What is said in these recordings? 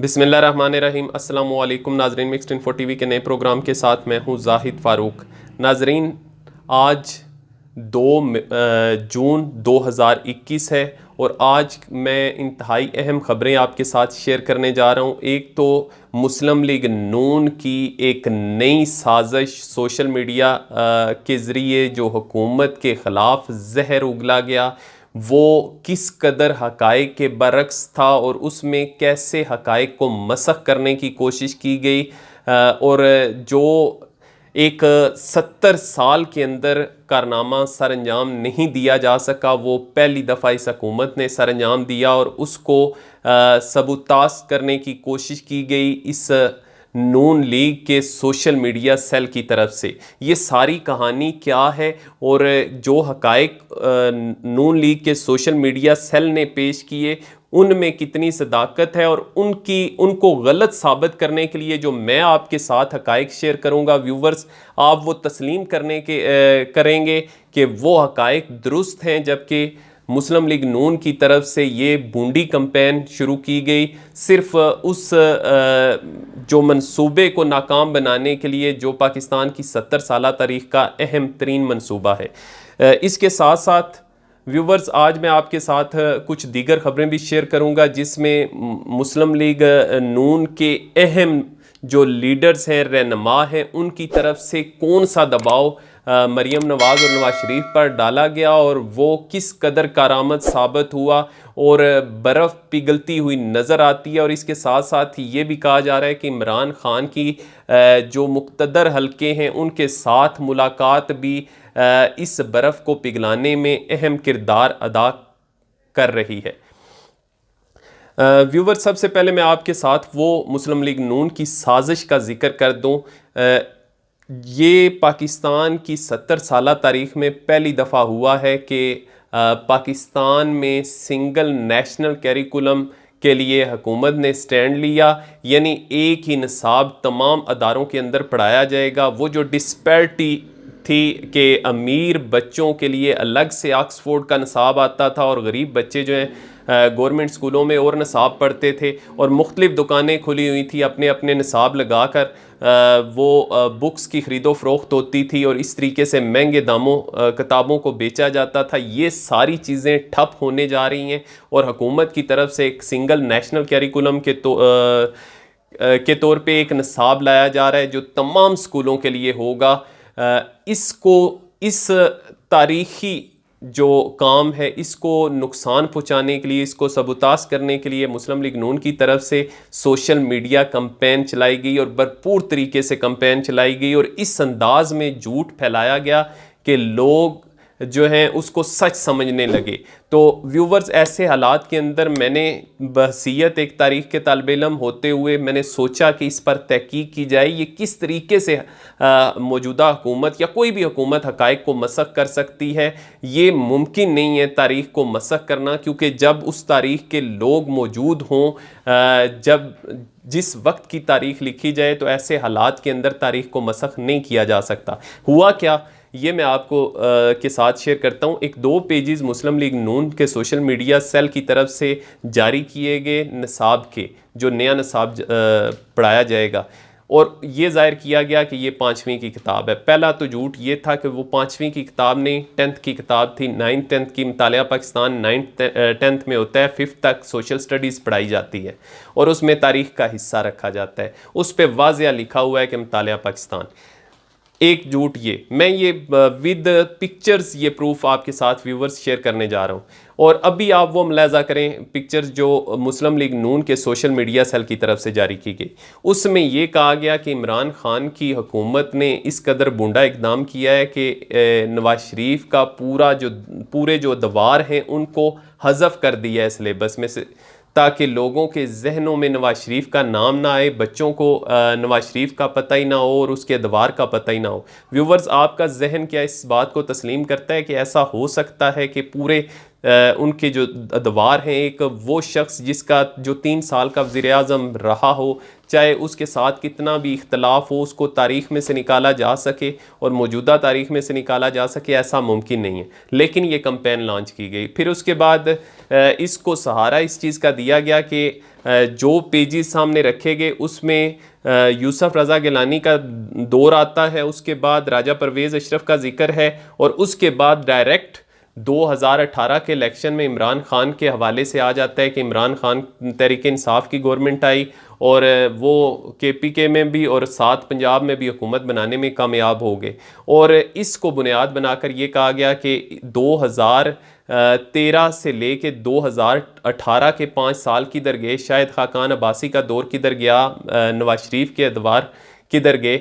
बिस्मिल्लाहिर्रहमानिर्रहीम। अस्सलामु अलैकुम नाजरीन, मिक्स्ड इन्फो टीवी के नए प्रोग्राम के साथ मैं हूं जाहिद फ़ारूक। नाजरीन, आज 2 जून 2021 है और आज मैं इंतहाई अहम ख़बरें आपके साथ शेयर करने जा रहा हूं। एक तो मुस्लिम लीग नून की एक नई साजिश सोशल मीडिया के ज़रिए जो हुकूमत के ख़िलाफ़ जहर उगला गया, वो किस कदर हक़ाइक़ के बरक्स था और उसमें कैसे हक़ाइक़ को मसख़ करने की कोशिश की गई। और जो एक 70 साल के अंदर कारनामा सर अंजाम नहीं दिया जा सका, वो पहली दफ़ा इस हुकूमत ने सर अंजाम दिया और उसको सबूतास करने की कोशिश की गई इस नून लीग के सोशल मीडिया सेल की तरफ से। ये सारी कहानी क्या है और जो हक़ाइक़ नून लीग के सोशल मीडिया सेल ने पेश किए उनमें कितनी सदाकत है और उनको गलत साबित करने के लिए जो मैं आपके साथ हक़ाइक़ शेयर करूंगा व्यूवर्स, आप वो तस्लीम करेंगे कि वो हक़ाइक़ दुरुस्त हैं। जबकि मुस्लिम लीग नून की तरफ से ये बूंदी कैंपेन शुरू की गई सिर्फ उस जो मंसूबे को नाकाम बनाने के लिए जो पाकिस्तान की 70 साला तारीख़ का अहम तरीन मंसूबा है। इसके साथ साथ व्यूवर्स, आज मैं आपके साथ कुछ दीगर ख़बरें भी शेयर करूंगा जिसमें मुस्लिम लीग नून के अहम जो लीडर्स हैं, रहनुमा हैं, उनकी तरफ से कौन सा दबाव मरीम नवाज़ और नवाज शरीफ पर डाला गया और वो किस कदर कारामद साबित हुआ और बर्फ़ पिघलती हुई नज़र आती है। और इसके साथ साथ ही ये भी कहा जा रहा है कि इमरान ख़ान की जो मुक़्तदर हल्के हैं उनके साथ मुलाकात भी इस बर्फ़ को पिघलाने में अहम किरदार अदा कर रही है। व्यूवर, सबसे पहले मैं आपके साथ वो मुस्लिम लीग नून की साजिश का जिक्र कर दूं। ये पाकिस्तान की 70 साला तारीख़ में पहली दफ़ा हुआ है कि पाकिस्तान में सिंगल नेशनल करिकुलम के लिए हुकूमत ने स्टैंड लिया, यानी एक ही निसाब तमाम अदारों के अंदर पढ़ाया जाएगा। वो जो डिस्पैरिटी थी कि अमीर बच्चों के लिए अलग से ऑक्सफोर्ड का निसाब आता था और गरीब बच्चे जो हैं गवर्नमेंट स्कूलों में और निसाब पढ़ते थे और मुख्तलिफ़ दुकानें खुली हुई थी, अपने अपने निसाब लगा कर वो बुक्स की ख़रीदो फ़रोख्त होती थी और इस तरीके से महंगे दामों किताबों को बेचा जाता था। ये सारी चीज़ें ठप होने जा रही हैं और हुकूमत की तरफ से एक सिंगल नेशनल करिकुलम के तौर पे एक निसाब लाया जा रहा है जो तमाम स्कूलों के लिए होगा। इस तारीख़ी जो काम है, इसको नुकसान पहुंचाने के लिए, इसको सबूतास करने के लिए मुस्लिम लीग नून की तरफ से सोशल मीडिया कैंपेन चलाई गई और भरपूर तरीके से कैंपेन चलाई गई और इस अंदाज में झूठ फैलाया गया कि लोग जो हैं उसको सच समझने लगे। तो व्यूवर्स, ऐसे हालात के अंदर मैंने बहसीयत एक तारीख़ के तालिब इल्म होते हुए मैंने सोचा कि इस पर तहकीक की जाए, ये किस तरीके से मौजूदा हुकूमत या कोई भी हुकूमत हक़ाइक़ को मसख़ कर सकती है। ये मुमकिन नहीं है तारीख़ को मसख़ करना, क्योंकि जब उस तारीख़ के लोग मौजूद हों, जब जिस वक्त की तारीख़ लिखी जाए, तो ऐसे हालात के अंदर तारीख़ को मसख़ नहीं किया जा सकता। हुआ क्या, ये मैं आपको के साथ शेयर करता हूँ। एक 2 पेजेस मुस्लिम लीग नून के सोशल मीडिया सेल की तरफ से जारी किए गए निसाब के, जो नया निसाब पढ़ाया जाएगा, और ये ज़ाहिर किया गया कि ये 5वीं की किताब है। पहला तो झूठ ये था कि वो 5वीं की किताब नहीं, 10th की किताब थी। 9th 10th की मुतालिया पाकिस्तान 9th 10th में होता है, 5th तक सोशल स्टडीज़ पढ़ाई जाती है और उसमें तारीख़ का हिस्सा रखा जाता है। उस पर वाज़िया लिखा हुआ है कि मुतालिया पाकिस्तान। एक झूठ मैं ये विद पिक्चर्स ये प्रूफ आपके साथ व्यूवर्स शेयर करने जा रहा हूँ। और अभी आप वो मुलाज़ा करें पिक्चर्स जो मुस्लिम लीग नून के सोशल मीडिया सेल की तरफ से जारी की गई। उसमें ये कहा गया कि इमरान ख़ान की हुकूमत ने इस कदर बूंदा इकदाम किया है कि नवाज शरीफ का पूरे जो दवार हैं उनको हज़फ कर दिया है सिलेबस में से, ताकि लोगों के जहनों में नवाज शरीफ का नाम ना आए, बच्चों को नवाज शरीफ का पता ही ना हो और उसके अदवार का पता ही ना हो। व्यूवर्स, आपका जहन क्या इस बात को तस्लीम करता है कि ऐसा हो सकता है कि पूरे उनके जो अदवार हैं, एक वो शख्स जिसका जो 3 साल का वज़ीर-ए-आज़म रहा हो, चाहे उसके साथ कितना भी इख्तलाफ हो, उसको तारीख़ में से निकाला जा सके और मौजूदा तारीख़ में से निकाला जा सके, ऐसा मुमकिन नहीं है। लेकिन ये कैंपेन लॉन्च की गई। फिर उसके बाद इसको सहारा इस चीज़ का दिया गया कि जो पेजेस सामने रखे गए उसमें यूसुफ रज़ा गिलानी का दौर आता है, उसके बाद राजा परवेज़ अशरफ का जिक्र है और उसके बाद डायरेक्ट 2018 के इलेक्शन में इमरान खान के हवाले से आ जाता है कि इमरान खान तहरीक इंसाफ की गवर्नमेंट आई और वो KPK में भी और साथ पंजाब में भी हुकूमत बनाने में कामयाब हो गए। और इसको बुनियाद बनाकर ये कहा गया कि 2013 से लेके 2018 के 5 साल किधर गए, शायद खाकान अब्बासी का दौर किधर गया, नवाज शरीफ के अदवार किधर गए।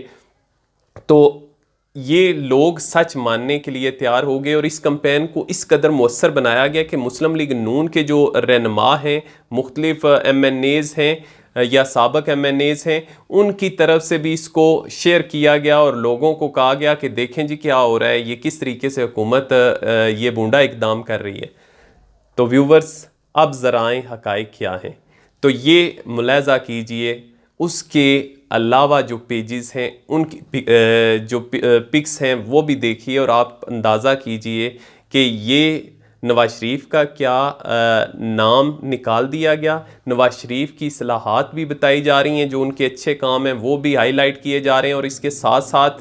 तो ये लोग सच मानने के लिए तैयार हो गए और इस कैंपेन को इस कदर मौसर बनाया गया कि मुस्लिम लीग नून के जो रहनुमा हैं, मुख्तलिफ MNAs हैं या साबक MNAs हैं, उनकी तरफ से भी इसको शेयर किया गया और लोगों को कहा गया कि देखें जी क्या हो रहा है, ये किस तरीके से हुकूमत ये बूंदा इकदाम कर रही है। तो व्यूवर्स, अब ज़राएं हक़ाइक़ क्या हैं, तो ये मुलाहज़ा कीजिए। उसके अलावा जो पेजेस हैं उनकी जो पिक्स हैं वो भी देखिए और आप अंदाज़ा कीजिए कि ये नवाज शरीफ का क्या नाम निकाल दिया गया। नवाज शरीफ की इस्लाहात भी बताई जा रही हैं, जो उनके अच्छे काम हैं वो भी हाईलाइट किए जा रहे हैं और इसके साथ साथ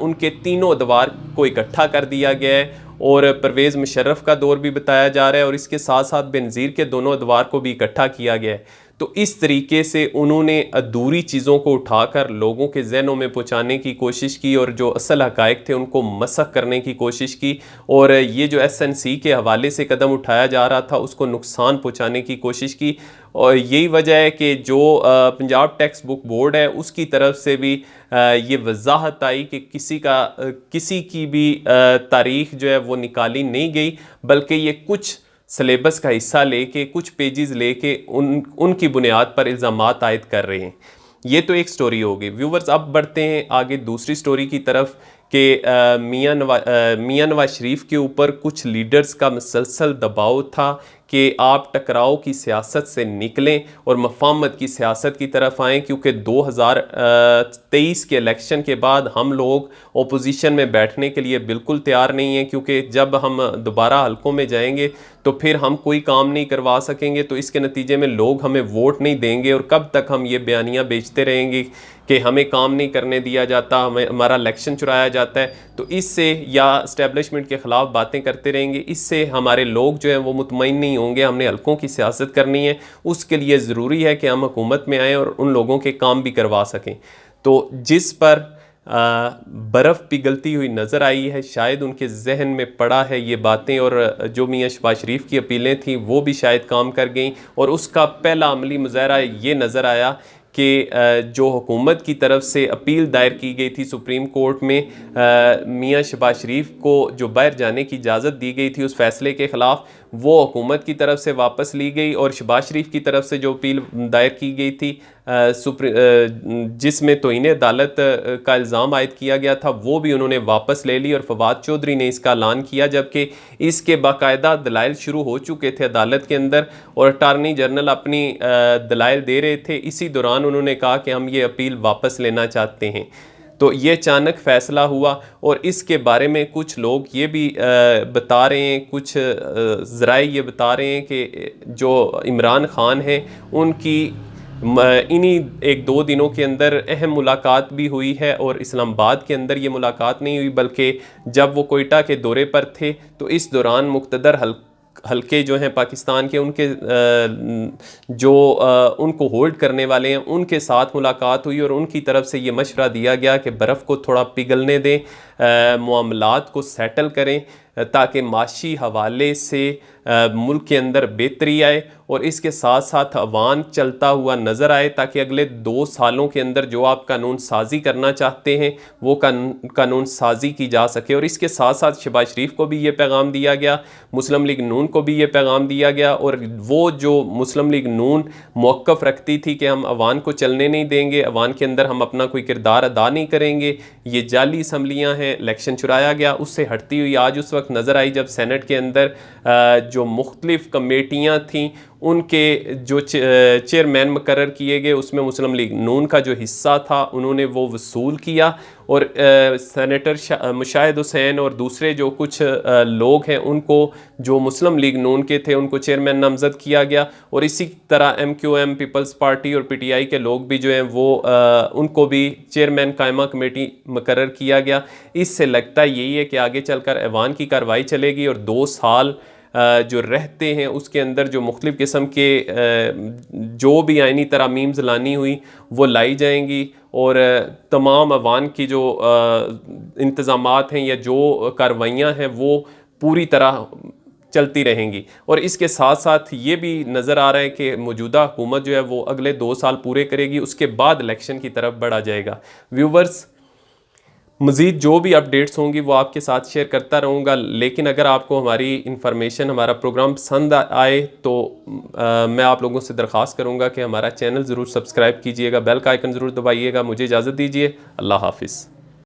उनके तीनों अदवार को इकट्ठा कर दिया गया है और परवेज़ मुशर्रफ का दौर भी बताया जा रहा है और इसके साथ साथ बेनज़ीर के दोनों अदवार को भी इकट्ठा किया गया है। तो इस तरीके से उन्होंने अधूरी चीज़ों को उठाकर लोगों के जहनों में पहुंचाने की कोशिश की और जो असल हक़ाइक़ थे उनको मसख़ करने की कोशिश की और ये जो SNC के हवाले से कदम उठाया जा रहा था उसको नुकसान पहुंचाने की कोशिश की। और यही वजह है कि जो पंजाब टेक्स्ट बुक बोर्ड है उसकी तरफ से भी ये वजाहत आई कि किसी की भी तारीख़ जो है वो निकाली नहीं गई, बल्कि ये कुछ सिलेबस का हिस्सा लेके, कुछ पेजेस लेके उनकी बुनियाद पर इल्ज़ामात आयद कर रहे हैं। ये तो एक स्टोरी हो गई। व्यूवर्स, अब बढ़ते हैं आगे दूसरी स्टोरी की तरफ कि मियाँ नवाज शरीफ के ऊपर कुछ लीडर्स का मुसलसल दबाव था कि आप टकराव की सियासत से निकलें और मफाहमत की सियासत की तरफ आएँ, क्योंकि 2023 के इलेक्शन के बाद हम लोग ओपोजिशन में बैठने के लिए बिल्कुल तैयार नहीं हैं, क्योंकि जब हम दोबारा हलकों में जाएंगे तो फिर हम कोई काम नहीं करवा सकेंगे, तो इसके नतीजे में लोग हमें वोट नहीं देंगे और कब तक हम ये बयानियाँ बेचते रहेंगे कि हमें काम नहीं करने दिया जाता, हमारा इलेक्शन चुराया जाता है। तो इससे या इस्टेब्लिशमेंट के ख़िलाफ़ बातें करते रहेंगे, इससे हमारे लोग जो हैं वो मुतमईन नहीं होंगे। हमने हलकों की सियासत करनी है, उसके लिए ज़रूरी है कि हम हुकूमत में आएँ और उन लोगों के काम भी करवा सकें। तो जिस पर बर्फ़ पिघलती हुई नज़र आई है, शायद उनके जहन में पड़ा है ये बातें और जो मियाँ शहबाज शरीफ की अपीलें थीं वो भी शायद काम कर गईं और उसका पहला अमली मुज़ाहरा ये नज़र आया कि जो हुकूमत की तरफ से अपील दायर की गई थी सुप्रीम कोर्ट में, मियाँ शहबाज शरीफ को जो बाहर जाने की इजाज़त दी गई थी उस फैसले के ख़िलाफ़, वो हुकूमत की तरफ से वापस ली गई और शहबाज शरीफ की तरफ से जो अपील दायर की गई थी जिसमें तौहीन अदालत का इल्ज़ाम आयद किया गया था, वो भी उन्होंने वापस ले ली और फवाद चौधरी ने इसका ऐलान किया, जबकि इसके बाकायदा दलाइल शुरू हो चुके थे अदालत के अंदर और अटारनी जनरल अपनी दलाइल दे रहे थे। इसी दौरान उन्होंने कहा कि हम ये अपील वापस लेना चाहते हैं। तो ये अचानक फ़ैसला हुआ और इसके बारे में कुछ लोग ये भी बता रहे हैं, कुछ ज़राए ये बता रहे हैं कि जो इमरान खान हैं उनकी इन्हीं 1-2 दिनों के अंदर अहम मुलाकात भी हुई है और इस्लामाबाद के अंदर ये मुलाकात नहीं हुई, बल्कि जब वो कोयटा के दौरे पर थे तो इस दौरान मुक़्तदर हल्के जो हैं पाकिस्तान के, उनके जो उनको होल्ड करने वाले हैं उनके साथ मुलाकात हुई और उनकी तरफ से ये मशवरा दिया गया कि बर्फ़ को थोड़ा पिघलने दें, मामलात को सेटल करें ताकि माशी हवाले से मुल्क के अंदर बेहतरी आए और इसके साथ साथ अवान चलता हुआ नज़र आए, ताकि अगले 2 सालों के अंदर जो आप कानून साजी करना चाहते हैं वो कानून साजी की जा सके। और इसके साथ साथ शहबाज शरीफ को भी ये पैगाम दिया गया, मुस्लिम लीग नून को भी ये पैगाम दिया गया और वो जो मुस्लिम लीग नून मौक़िफ़ रखती थी कि हम अवान को चलने नहीं देंगे, अवान के अंदर हम अपना कोई किरदार अदा नहीं करेंगे, ये जाली असम्बलियाँ हैं, इलेक्शन चुराया गया, उससे हटती हुई आज उस वक्त वक्त नज़र आई जब सेनेट के अंदर जो मुख्तलिफ़ कमेटियाँ थीं उनके जो चेयरमैन मुकर्रर किए गए उसमें मुस्लिम लीग नून का जो हिस्सा था उन्होंने वो वसूल किया और सेनेटर मुशाहिद हुसैन और दूसरे जो कुछ लोग हैं उनको जो मुस्लिम लीग नून के थे उनको चेयरमैन नामज़द किया गया। और इसी तरह MQM पीपल्स पार्टी और PTI के लोग भी जो हैं वो उनको भी चेयरमैन कायमा कमेटी मुकर्रर किया गया। इससे लगता यही है कि आगे चलकर ऐवान की कार्रवाई चलेगी और 2 साल जो रहते हैं उसके अंदर जो मुख्तलिफ़ किस्म के जो भी आइनी तरामीम्स लानी हुई वो लाई जाएंगी और तमाम अवान की जो इंतज़ामात हैं या जो कार्रवाइयाँ हैं वो पूरी तरह चलती रहेंगी। और इसके साथ साथ ये भी नज़र आ रहा है कि मौजूदा हुकूमत जो है वो अगले 2 साल पूरे करेगी, उसके बाद इलेक्शन की तरफ बढ़ा जाएगा। व्यूवर्स, मज़ीद जो भी अपडेट्स होंगी वो आपके साथ शेयर करता रहूँगा, लेकिन अगर आपको हमारी इन्फॉर्मेशन हमारा प्रोग्राम पसंद आए तो मैं आप लोगों से दरख्वास्त करूँगा कि हमारा चैनल ज़रूर सब्सक्राइब कीजिएगा, बेल का आइकन ज़रूर दबाइएगा। मुझे इजाज़त दीजिए, अल्लाह हाफ़िज़।